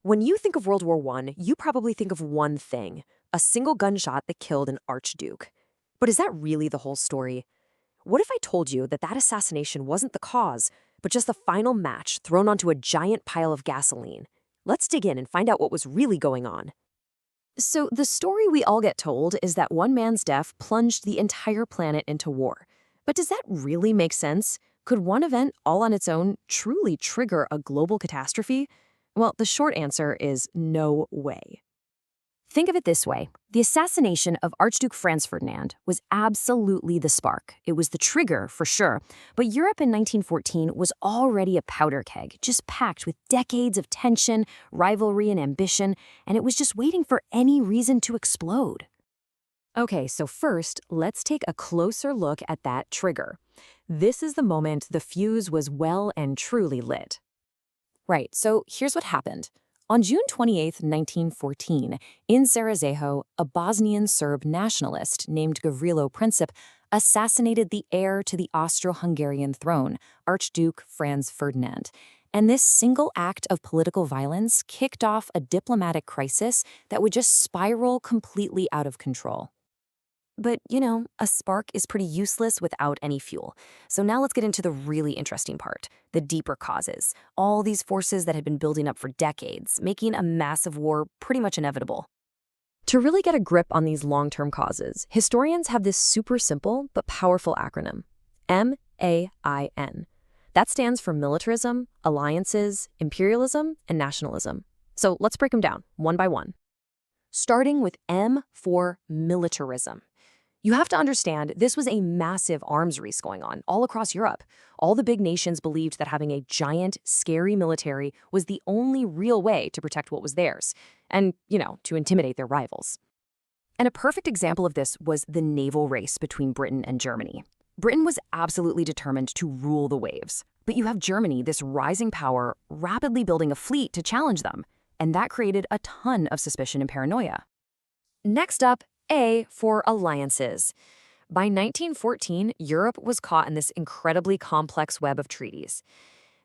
When you think of World War I, you probably think of one thing, a single gunshot that killed an archduke. But is that really the whole story? What if I told you that that assassination wasn't the cause, but just the final match thrown onto a giant pile of gasoline? Let's dig in and find out what was really going on. So, the story we all get told is that one man's death plunged the entire planet into war. But does that really make sense? Could one event all on its own truly trigger a global catastrophe? Well, the short answer is no way. Think of it this way. The assassination of Archduke Franz Ferdinand was absolutely the spark. It was the trigger, for sure. But Europe in 1914 was already a powder keg, just packed with decades of tension, rivalry, and ambition, and it was just waiting for any reason to explode. Okay, so first, let's take a closer look at that trigger. This is the moment the fuse was well and truly lit. Right, so here's what happened. On June 28, 1914, in Sarajevo, a Bosnian Serb nationalist named Gavrilo Princip assassinated the heir to the Austro-Hungarian throne, Archduke Franz Ferdinand. And this single act of political violence kicked off a diplomatic crisis that would just spiral completely out of control. But, a spark is pretty useless without any fuel. So now let's get into the really interesting part, the deeper causes. All these forces that had been building up for decades, making a massive war pretty much inevitable. To really get a grip on these long-term causes, historians have this super simple but powerful acronym, MAIN. That stands for militarism, alliances, imperialism, and nationalism. So let's break them down, one by one. Starting with M for militarism. You have to understand, this was a massive arms race going on all across Europe. All the big nations believed that having a giant, scary military was the only real way to protect what was theirs, and, to intimidate their rivals. And a perfect example of this was the naval race between Britain and Germany. Britain was absolutely determined to rule the waves. But you have Germany, this rising power, rapidly building a fleet to challenge them, and that created a ton of suspicion and paranoia. Next up, A for alliances. By 1914, Europe was caught in this incredibly complex web of treaties.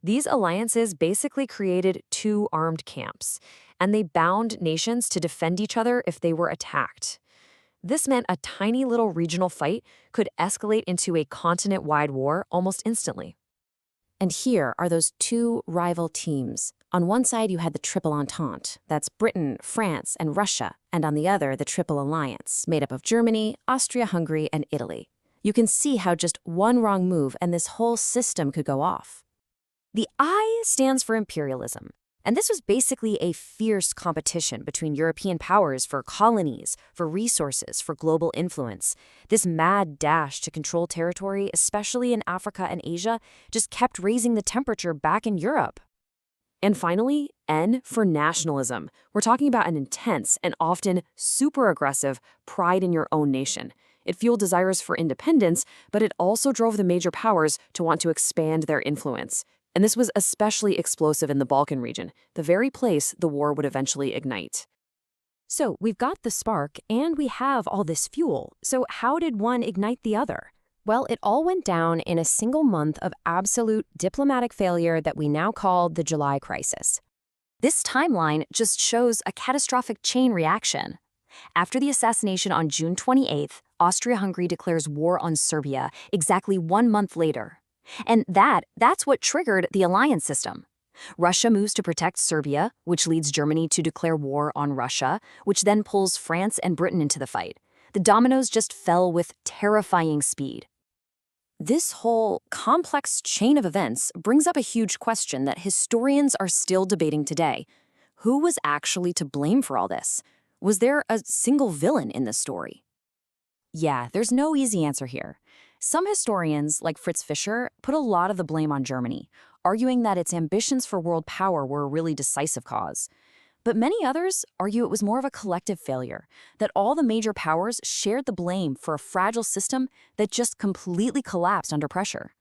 These alliances basically created two armed camps, and they bound nations to defend each other if they were attacked. This meant a tiny little regional fight could escalate into a continent-wide war almost instantly. And here are those two rival teams. On one side, you had the Triple Entente. That's Britain, France, and Russia. And on the other, the Triple Alliance, made up of Germany, Austria-Hungary, and Italy. You can see how just one wrong move and this whole system could go off. The I stands for imperialism. And this was basically a fierce competition between European powers for colonies, for resources, for global influence. This mad dash to control territory, especially in Africa and Asia, just kept raising the temperature back in Europe. And finally, N for nationalism. We're talking about an intense and often super aggressive pride in your own nation. It fueled desires for independence, but it also drove the major powers to want to expand their influence. And this was especially explosive in the Balkan region, the very place the war would eventually ignite. So we've got the spark and we have all this fuel. So how did one ignite the other? Well, it all went down in a single month of absolute diplomatic failure that we now call the July crisis. This timeline just shows a catastrophic chain reaction. After the assassination on June 28th, Austria-Hungary declares war on Serbia exactly 1 month later. And that's what triggered the alliance system. Russia moves to protect Serbia, which leads Germany to declare war on Russia, which then pulls France and Britain into the fight. The dominoes just fell with terrifying speed. This whole complex chain of events brings up a huge question that historians are still debating today. Who was actually to blame for all this? Was there a single villain in this story? Yeah, there's no easy answer here. Some historians, like Fritz Fischer, put a lot of the blame on Germany, arguing that its ambitions for world power were a really decisive cause. But many others argue it was more of a collective failure, that all the major powers shared the blame for a fragile system that just completely collapsed under pressure.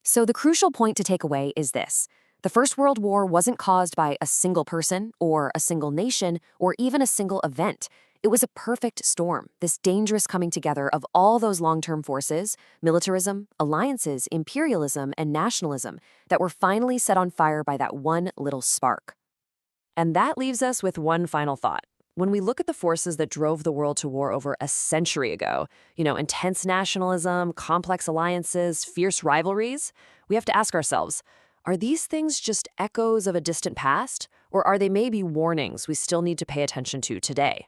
So the crucial point to take away is this. The First World War wasn't caused by a single person or a single nation or even a single event. It was a perfect storm, this dangerous coming together of all those long-term forces, militarism, alliances, imperialism, and nationalism that were finally set on fire by that one little spark. And that leaves us with one final thought. When we look at the forces that drove the world to war over a century ago, intense nationalism, complex alliances, fierce rivalries, we have to ask ourselves, are these things just echoes of a distant past, or are they maybe warnings we still need to pay attention to today?